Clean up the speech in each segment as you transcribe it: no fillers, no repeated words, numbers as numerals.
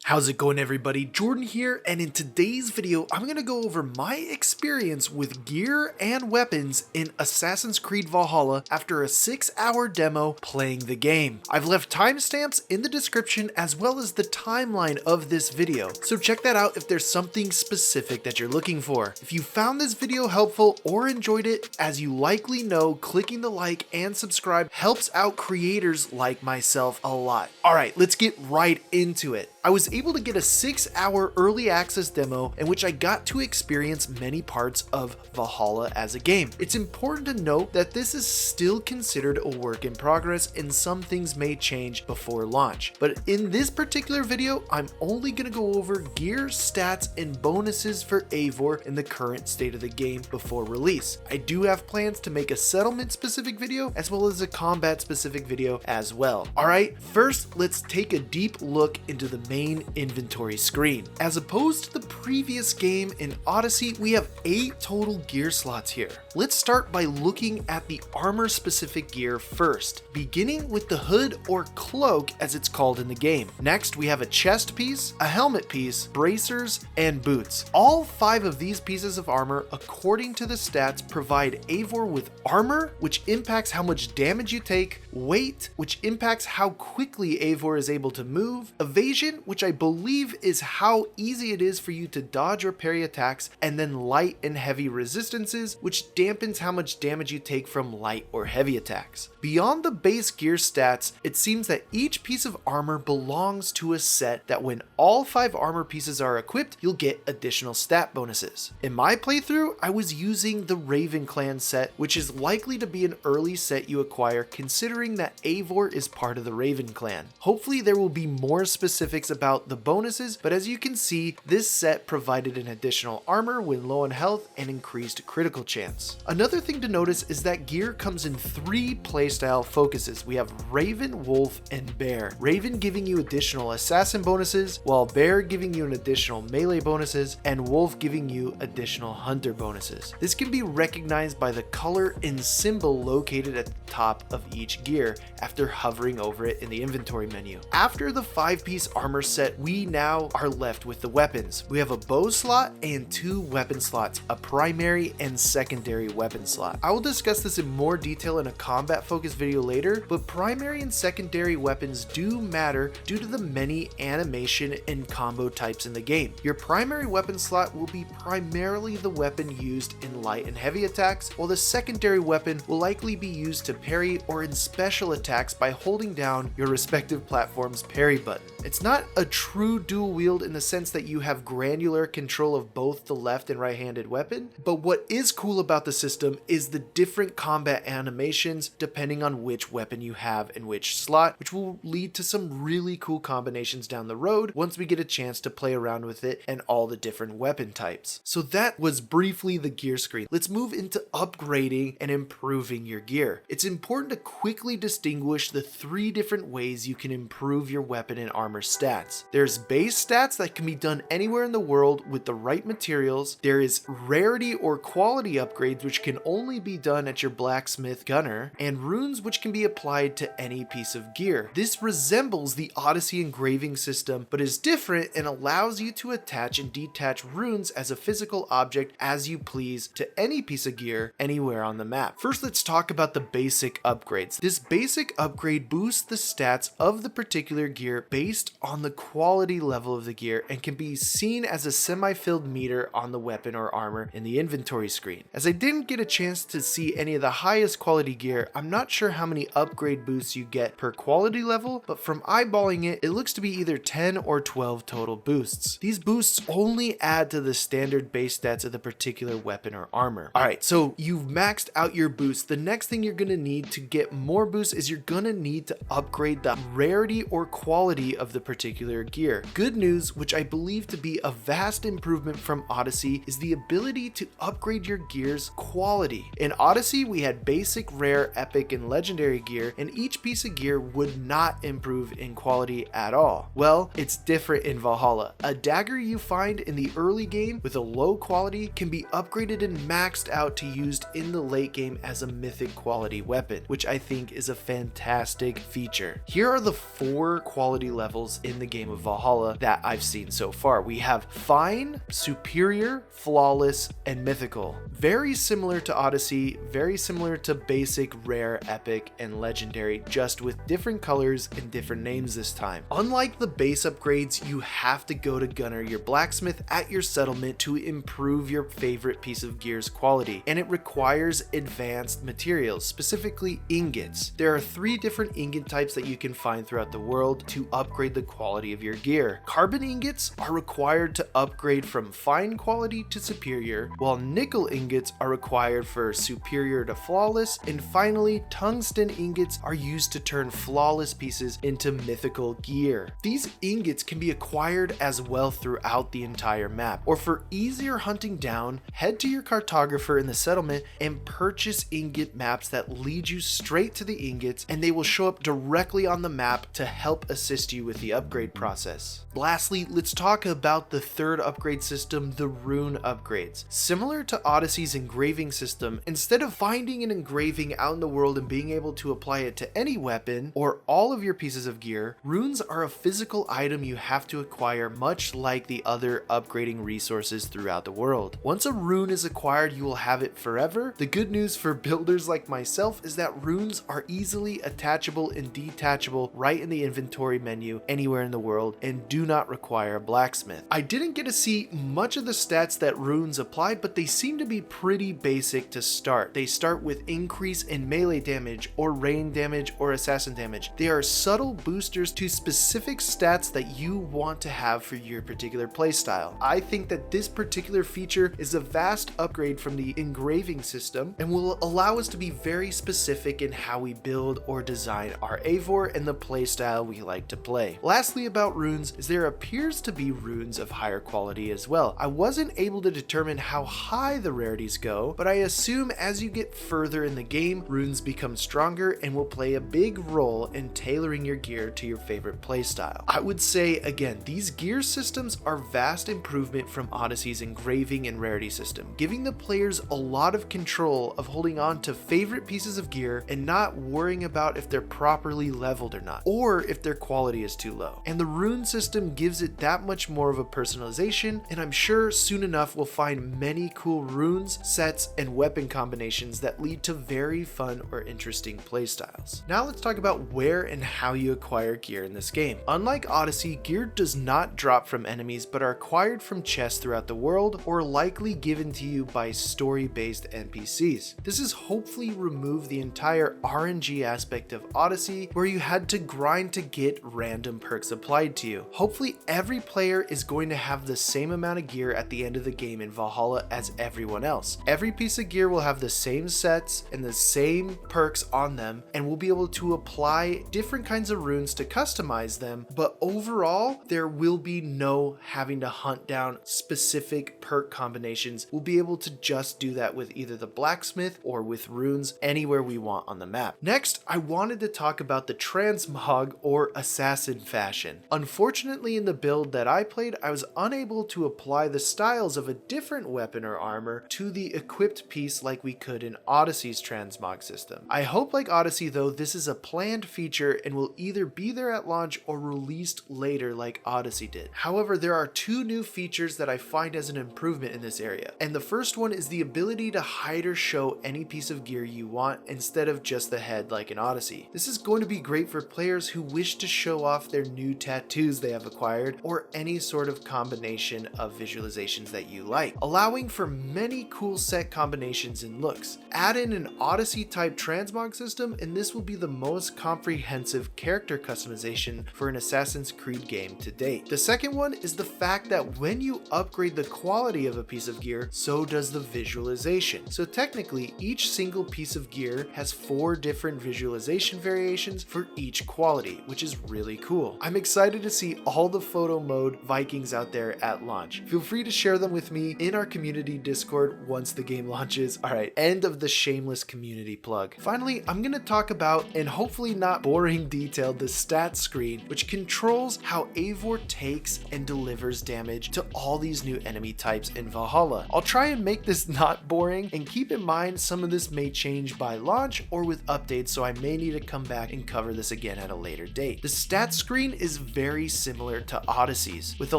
How's it going, everybody? Jordan here, and in today's video I'm going to go over my experience with gear and weapons in Assassin's Creed Valhalla after a 6-hour demo playing the game. I've left timestamps in the description as well as the timeline of this video, so check that out if there's something specific that you're looking for. If you found this video helpful or enjoyed it, as you likely know, clicking the like and subscribe helps out creators like myself a lot. Alright, let's get right into it. I was able to get a 6-hour early access demo in which I got to experience many parts of Valhalla as a game. It's important to note that this is still considered a work in progress and some things may change before launch. But in this particular video, I'm only going to go over gear, stats, and bonuses for Eivor in the current state of the game before release. I do have plans to make a settlement specific video as well as a combat specific video as well. Alright, first let's take a deep look into the main inventory screen. As opposed to the previous game in Odyssey, we have 8 total gear slots here. Let's start by looking at the armor specific gear first, beginning with the hood or cloak as it's called in the game. Next, we have a chest piece, a helmet piece, bracers, and boots. All 5 of these pieces of armor, according to the stats, provide Eivor with armor, which impacts how much damage you take, weight, which impacts how quickly Eivor is able to move, evasion, which I believe is how easy it is for you to dodge or parry attacks, and then light and heavy resistances, which dampens how much damage you take from light or heavy attacks. Beyond the base gear stats, it seems that each piece of armor belongs to a set that when all 5 armor pieces are equipped, you'll get additional stat bonuses. In my playthrough, I was using the Raven Clan set, which is likely to be an early set you acquire considering that Eivor is part of the Raven Clan. Hopefully there will be more specifics about the bonuses, but as you can see, this set provided an additional armor when low on health and increased critical chance. Another thing to notice is that gear comes in 3 playstyle focuses. We have Raven, Wolf, and Bear. Raven giving you additional assassin bonuses, while Bear giving you an additional melee bonuses, and Wolf giving you additional hunter bonuses. This can be recognized by the color and symbol located at the top of each gear after hovering over it in the inventory menu. After the 5-piece armor set, we now are left with the weapons. We have a bow slot and 2 weapon slots, a primary and secondary weapon slot. I will discuss this in more detail in a combat focused video later, but primary and secondary weapons do matter due to the many animation and combo types in the game. Your primary weapon slot will be primarily the weapon used in light and heavy attacks, while the secondary weapon will likely be used to parry or in special attacks by holding down your respective platform's parry button. It's not a true dual wield in the sense that you have granular control of both the left and right-handed weapon, but what is cool about the system is the different combat animations depending on which weapon you have in which slot, which will lead to some really cool combinations down the road once we get a chance to play around with it and all the different weapon types. So that was briefly the gear screen. Let's move into upgrading and improving your gear. It's important to quickly distinguish the 3 different ways you can improve your weapon and armor stats. There's base stats that can be done anywhere in the world with the right materials. There is rarity or quality upgrades which can only be done at your blacksmith gunner, and runes which can be applied to any piece of gear. This resembles the Odyssey engraving system but is different and allows you to attach and detach runes as a physical object as you please to any piece of gear anywhere on the map. First, let's talk about the basic upgrades. This basic upgrade boosts the stats of the particular gear based on the quality level of the gear and can be seen as a semi-filled meter on the weapon or armor in the inventory screen. As I didn't get a chance to see any of the highest quality gear, I'm not sure how many upgrade boosts you get per quality level, but from eyeballing it, it looks to be either 10 or 12 total boosts. These boosts only add to the standard base stats of the particular weapon or armor. Alright, so you've maxed out your boosts. The next thing you're going to need to get more boosts is you're going to need to upgrade the rarity or quality of the particular gear. Good news, which I believe to be a vast improvement from Odyssey, is the ability to upgrade your gear's quality. In Odyssey, we had basic, rare, epic, and legendary gear, and each piece of gear would not improve in quality at all. Well, it's different in Valhalla. A dagger you find in the early game with a low quality can be upgraded and maxed out to used in the late game as a mythic quality weapon, which I think think is a fantastic feature. Here are the 4 quality levels in the game of Valhalla that I've seen so far. We have Fine, Superior, Flawless, and Mythical. Very similar to Odyssey, very similar to Basic, Rare, Epic, and Legendary, just with different colors and different names this time. Unlike the base upgrades, you have to go to Gunner, your blacksmith, at your settlement to improve your favorite piece of gear's quality, and it requires advanced materials, specifically ingots. There are 3 different ingot types that you can find throughout the world to upgrade the quality of your gear. Carbon ingots are required to upgrade from fine quality to superior, while nickel ingots are required for superior to flawless, and finally tungsten ingots are used to turn flawless pieces into mythical gear. These ingots can be acquired as well throughout the entire map, or for easier hunting down, head to your cartographer in the settlement and purchase ingot maps that lead you straight to the ingots, and they will show up directly on the map to help assist you with the upgrade process. Lastly, let's talk about the 3rd upgrade system, the rune upgrades. Similar to Odyssey's engraving system, instead of finding an engraving out in the world and being able to apply it to any weapon or all of your pieces of gear, runes are a physical item you have to acquire, much like the other upgrading resources throughout the world. Once a rune is acquired, you will have it forever. The good news for builders like myself is that runes are easily attachable and detachable right in the inventory menu anywhere in the world and do not require a blacksmith. I didn't get to see much of the stats that runes apply, but they seem to be pretty basic to start. They start with increase in melee damage or rain damage or assassin damage. They are subtle boosters to specific stats that you want to have for your particular playstyle. I think that this particular feature is a vast upgrade from the engraving system and will allow us to be very specific in how we build or design our Eivor and the playstyle we like to play. Lastly about runes is there appears to be runes of higher quality as well. I wasn't able to determine how high the rarities go, but I assume as you get further in the game, runes become stronger and will play a big role in tailoring your gear to your favorite playstyle. I would say again, these gear systems are vast improvement from Odyssey's engraving and rarity system, giving the players a lot of control of holding on to favorite pieces of gear and not worrying about if they're properly leveled or not, or if their quality is too low. And the rune system gives it that much more of a personalization, and I'm sure soon enough we'll find many cool runes, sets, and weapon combinations that lead to very fun or interesting playstyles. Now let's talk about where and how you acquire gear in this game. Unlike Odyssey, gear does not drop from enemies but are acquired from chests throughout the world or likely given to you by story-based NPCs. This has hopefully removed the entire RNG aspect of Odyssey where you had to grind to get random perks applied to you. Hopefully every player is going to have the same amount of gear at the end of the game in Valhalla as everyone else. Every piece of gear will have the same sets and the same perks on them, and we'll be able to apply different kinds of runes to customize them, but overall there will be no having to hunt down specific perk combinations. We'll be able to just do that with either the blacksmith or with runes anywhere we want on the map. Next, I wanted to talk about the Transmog or assassin fashion. Unfortunately, in the build that I played, I was unable to apply the styles of a different weapon or armor to the equipped piece like we could in Odyssey's Transmog system. I hope like Odyssey though, this is a planned feature and will either be there at launch or released later like Odyssey did. However, there are 2 new features that I find as an improvement in this area, and the first one is the ability to hide or show any piece of gear you want instead of just the head like in Odyssey. This is going to be great for players who wish to show off their new tattoos they have acquired or any sort of combination of visualizations that you like, allowing for many cool set combinations and looks. Add in an Odyssey type transmog system and this will be the most comprehensive character customization for an Assassin's Creed game to date. The second one is the fact that when you upgrade the quality of a piece of gear, so does the visualization. So technically, each single piece of gear has 4 different visualization variations for each quality, which is really cool. I'm excited to see all the photo mode Vikings out there at launch. Feel free to share them with me in our community Discord once the game launches. Alright, end of the shameless community plug. Finally, I'm going to talk about, and hopefully not boring detail, the stats screen, which controls how Eivor takes and delivers damage to all these new enemy types in Valhalla. I'll try and make this not boring, and keep in mind some of this may change by launch or with updates updates, so I may need to come back and cover this again at a later date. The stats screen is very similar to Odyssey's, with a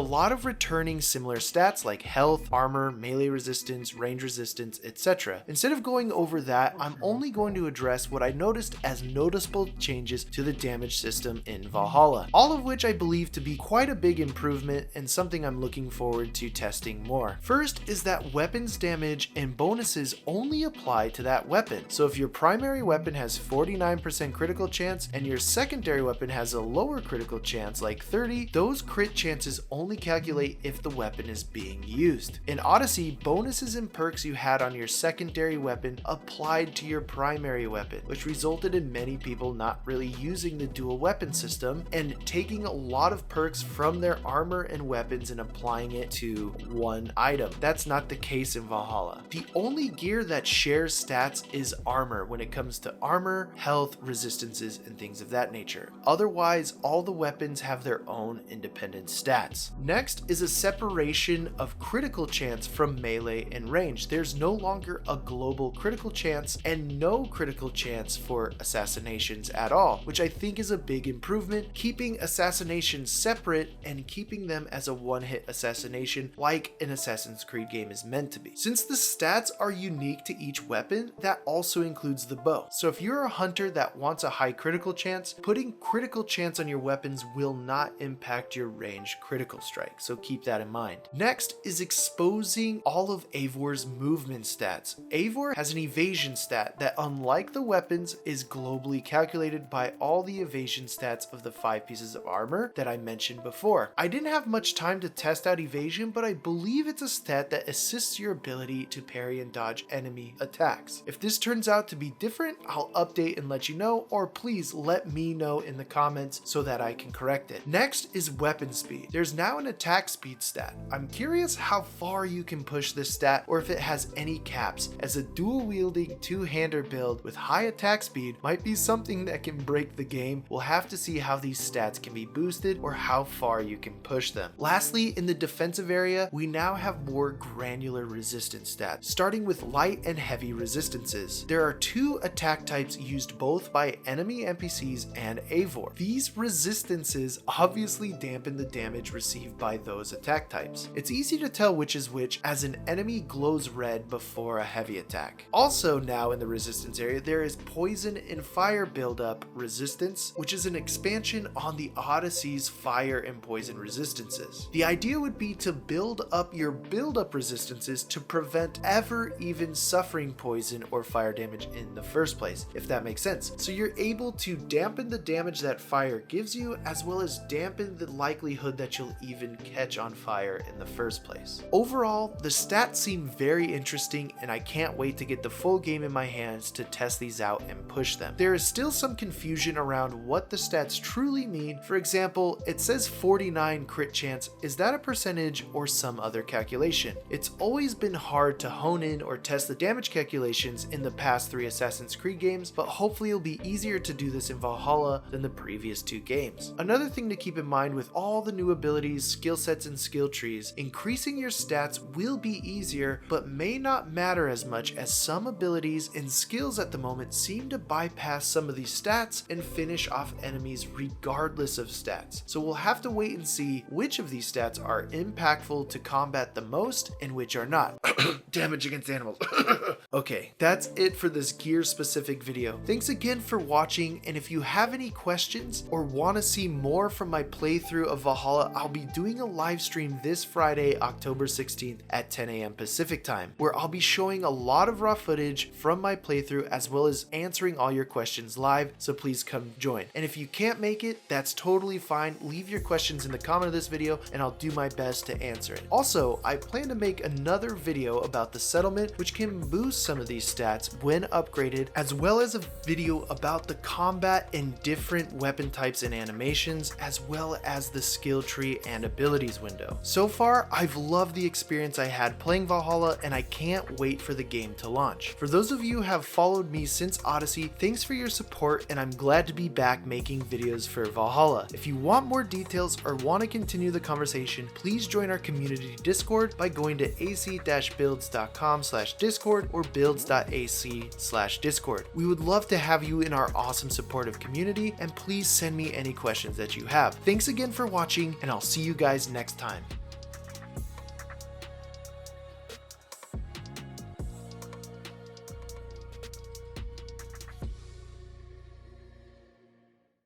lot of returning similar stats like health, armor, melee resistance, range resistance, etc. Instead of going over that, I'm only going to address what I noticed as noticeable changes to the damage system in Valhalla, all of which I believe to be quite a big improvement and something I'm looking forward to testing more. First is that weapons damage and bonuses only apply to that weapon. So if your primary weapon has 49% critical chance and your secondary weapon has a lower critical chance like 30, those crit chances only calculate if the weapon is being used. In Odyssey, bonuses and perks you had on your secondary weapon applied to your primary weapon, which resulted in many people not really using the dual weapon system and taking a lot of perks from their armor and weapons and applying it to one item. That's not the case in Valhalla. The only gear that shares stats is armor when it comes to armor, health, resistances, and things of that nature. Otherwise, all the weapons have their own independent stats. Next is a separation of critical chance from melee and range. There's no longer a global critical chance and no critical chance for assassinations at all, which I think is a big improvement, keeping assassinations separate and keeping them as a one-hit assassination like an Assassin's Creed game is meant to be. Since the stats are unique to each weapon, that also includes the bow. So if you're a hunter that wants a high critical chance, putting critical chance on your weapons will not impact your range critical strike, so keep that in mind. Next is exposing all of Eivor's movement stats. Eivor has an evasion stat that, unlike the weapons, is globally calculated by all the evasion stats of the 5 pieces of armor that I mentioned before. I didn't have much time to test out evasion, but I believe it's a stat that assists your ability to parry and dodge enemy attacks. If this turns out to be different, I'll update and let you know, or please let me know in the comments so that I can correct it. Next is weapon speed. There's now an attack speed stat. I'm curious how far you can push this stat or if it has any caps, as a dual wielding two-hander build with high attack speed might be something that can break the game. We'll have to see how these stats can be boosted or how far you can push them. Lastly, in the defensive area, we now have more granular resistance stats, starting with light and heavy resistances. There are 2 attack types used both by enemy NPCs and Eivor. These resistances obviously dampen the damage received by those attack types. It's easy to tell which is which, as an enemy glows red before a heavy attack. Also now in the resistance area, there is poison and fire buildup resistance, which is an expansion on the Odyssey's fire and poison resistances. The idea would be to build up your build-up resistances to prevent ever even suffering poison or fire damage in the first place, if that makes sense. So you're able to dampen the damage that fire gives you, as well as dampen the likelihood that you'll even catch on fire in the first place. Overall, the stats seem very interesting, and I can't wait to get the full game in my hands to test these out and push them. There is still some confusion around what the stats truly mean. For example, it says 49 crit chance. Is that a percentage or some other calculation? It's always been hard to hone in or test the damage calculations in the past 3 Assassin's Creed games, but hopefully it'll be easier to do this in Valhalla than the previous 2 games. Another thing to keep in mind with all the new abilities, skill sets, and skill trees, increasing your stats will be easier, but may not matter as much, as some abilities and skills at the moment seem to bypass some of these stats and finish off enemies regardless of stats. So we'll have to wait and see which of these stats are impactful to combat the most and which are not. Damage against animals. Okay, that's it for this gear specific video. Thanks again for watching, and if you have any questions or want to see more from my playthrough of Valhalla, I'll be doing a live stream this Friday, October 16th at 10 a.m. Pacific time, where I'll be showing a lot of raw footage from my playthrough as well as answering all your questions live, so please come join. And if you can't make it, that's totally fine. Leave your questions in the comment of this video and I'll do my best to answer it. Also, I plan to make another video about the settlement, which can boost some of these stats when upgraded, as well as a video about the combat and different weapon types and animations, as well as the skill tree and abilities window. So far, I've loved the experience I had playing Valhalla, and I can't wait for the game to launch. For those of you who have followed me since Odyssey, thanks for your support, and I'm glad to be back making videos for Valhalla. If you want more details or want to continue the conversation, please join our community Discord by going to ac-valhalla.com. builds.com/discord or builds.ac/discord. We would love to have you in our awesome supportive community, and please send me any questions that you have. Thanks again for watching, and I'll see you guys next time.